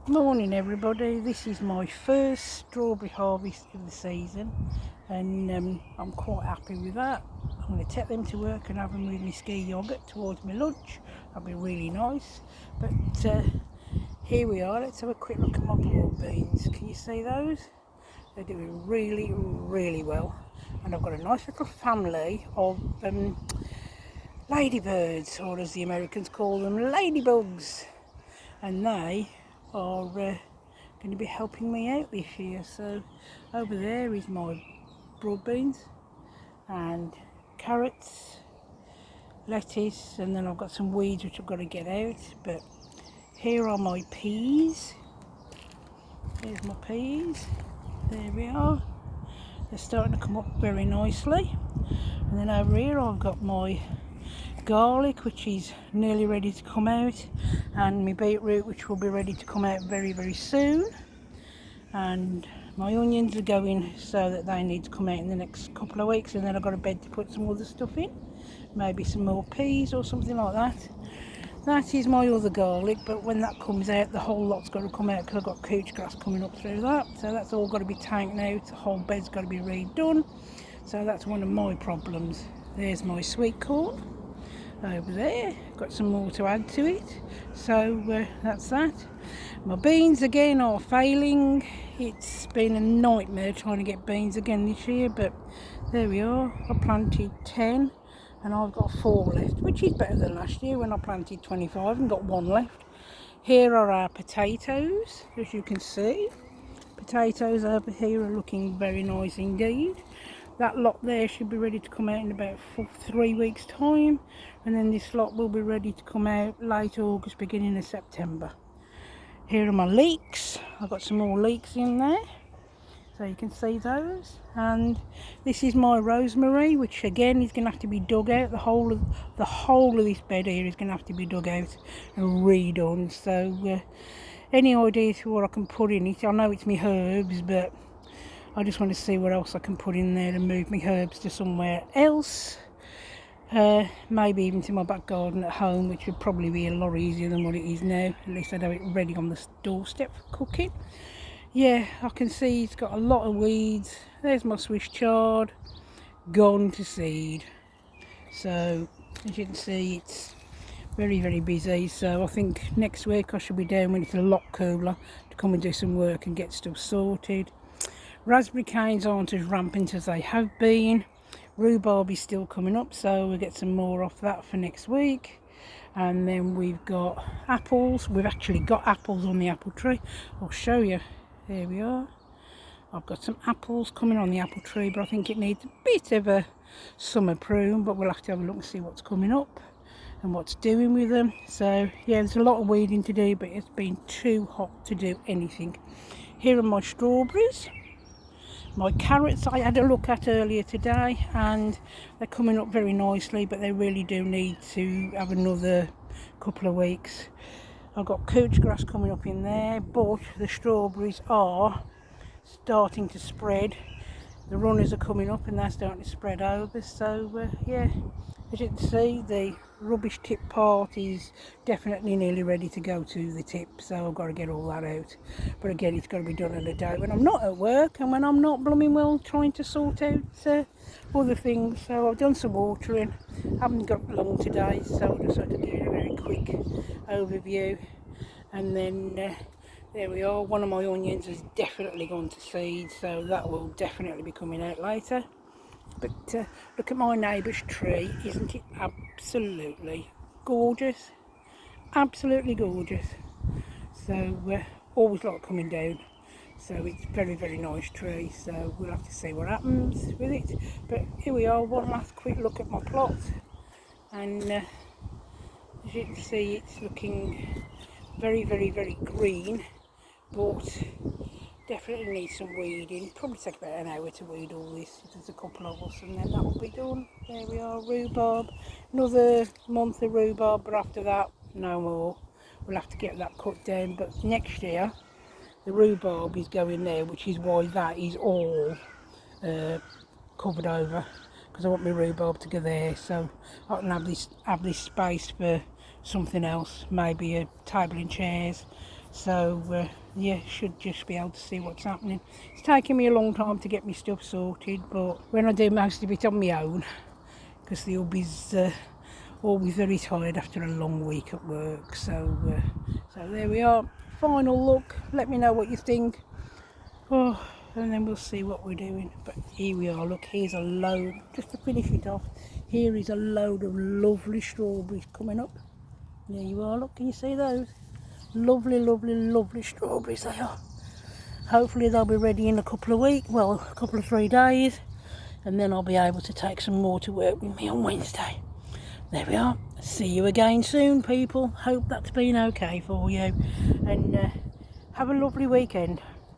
Morning everybody, this is my first strawberry harvest of the season and I'm quite happy with that. I'm going to take them to work and have them with my ski yoghurt towards my lunch. That'll be really nice. But here we are, let's have a quick look at my broad beans. Can you see those? They're doing really well, and I've got a nice little family of ladybirds, or as the Americans call them, ladybugs, and they are going to be helping me out this year. So over there is my broad beans and carrots, lettuce, and then I've got some weeds which I've got to get out. But here are my peas. Here's my peas. There we are. They're starting to come up very nicely. And then over here I've got my garlic, which is nearly ready to come out, and my beetroot, which will be ready to come out very soon, and my onions are going so that they need to come out in the next couple of weeks, and then I've got a bed to put some other stuff in, maybe some more peas or something like that. That is my other garlic, but when that comes out the whole lot's got to come out because I've got couch grass coming up through that, so that's all got to be taken out. The whole bed's got to be redone, so that's one of my problems. There's my sweet corn over there, got some more to add to it, so that's that. My beans again are failing. It's been a nightmare trying to get beans again this year, but there we are. I planted 10 and I've got 4 left, which is better than last year when I planted 25 and got 1 left. Here are our potatoes, as you can see. Potatoes over here are looking very nice indeed. That lot there should be ready to come out in about 3 weeks time, and then this lot will be ready to come out late August, beginning of September. Here are my leeks. I've got some more leeks in there, so you can see those. And this is my rosemary, which again is going to have to be dug out. The whole of this bed here is going to have to be dug out and redone. So any ideas for what I can put in it? I know it's my herbs, but I just want to see what else I can put in there and move my herbs to somewhere else. Maybe even to my back garden at home, which would probably be a lot easier than what it is now. At least I'd have it ready on the doorstep for cooking. Yeah, I can see it's got a lot of weeds. There's my Swiss chard, gone to seed. So as you can see, it's very busy. So I think next week I should be down when it's a lot cooler to come and do some work and get stuff sorted. Raspberry canes aren't as rampant as they have been. Rhubarb is still coming up, so we'll get some more off that for next week. And then we've got apples. We've actually got apples on the apple tree. I'll show you. There we are. I've got some apples coming on the apple tree, but I think it needs a bit of a summer prune, but we'll have to have a look and see what's coming up and what's doing with them. So yeah, there's a lot of weeding to do, but it's been too hot to do anything. Here are my strawberries. My carrots I had a look at earlier today, and they're coming up very nicely, but they really do need to have another couple of weeks. I've got couch grass coming up in there, but the strawberries are starting to spread. The runners are coming up and they're starting to spread over. So yeah, as you can see, the rubbish tip part is definitely nearly ready to go to the tip, so I've got to get all that out. But again, it's got to be done on a day when I'm not at work and when I'm not blooming well trying to sort out other things. So I've done some watering, haven't got long today, so I just had to do a very quick overview. And then there we are. One of my onions has definitely gone to seed, so that will definitely be coming out later. But look at my neighbour's tree. Isn't it absolutely gorgeous? Absolutely gorgeous. So always like coming down. So it's very nice tree. So we'll have to see what happens with it. But here we are. One last quick look at my plot. And as you can see, it's looking very green. But definitely needs some weeding. Probably take about an hour to weed all this. There's a couple of us, and then that will be done. There we are, rhubarb. Another month of rhubarb, but after that, no more. We'll have to get that cut down. But next year, the rhubarb is going there, which is why that is all covered over. Because I want my rhubarb to go there, so I can have this space for something else. Maybe a table and chairs. So yeah, should just be able to see what's happening. It's taking me a long time to get my stuff sorted, but when I do most of it on my own, because the hubby's always very tired after a long week at work. So there we are. Final look. Let me know what you think. Oh, and then we'll see what we're doing. But here we are. Look, here's a load. Just to finish it off, here is a load of lovely strawberries coming up. There you are. Look, can you see those? Lovely, lovely, lovely strawberries they are. Hopefully they'll be ready in a couple of weeks. Well, a couple of 3 days. And then I'll be able to take some more to work with me on Wednesday. There we are. See you again soon, people. Hope that's been okay for you. And have a lovely weekend.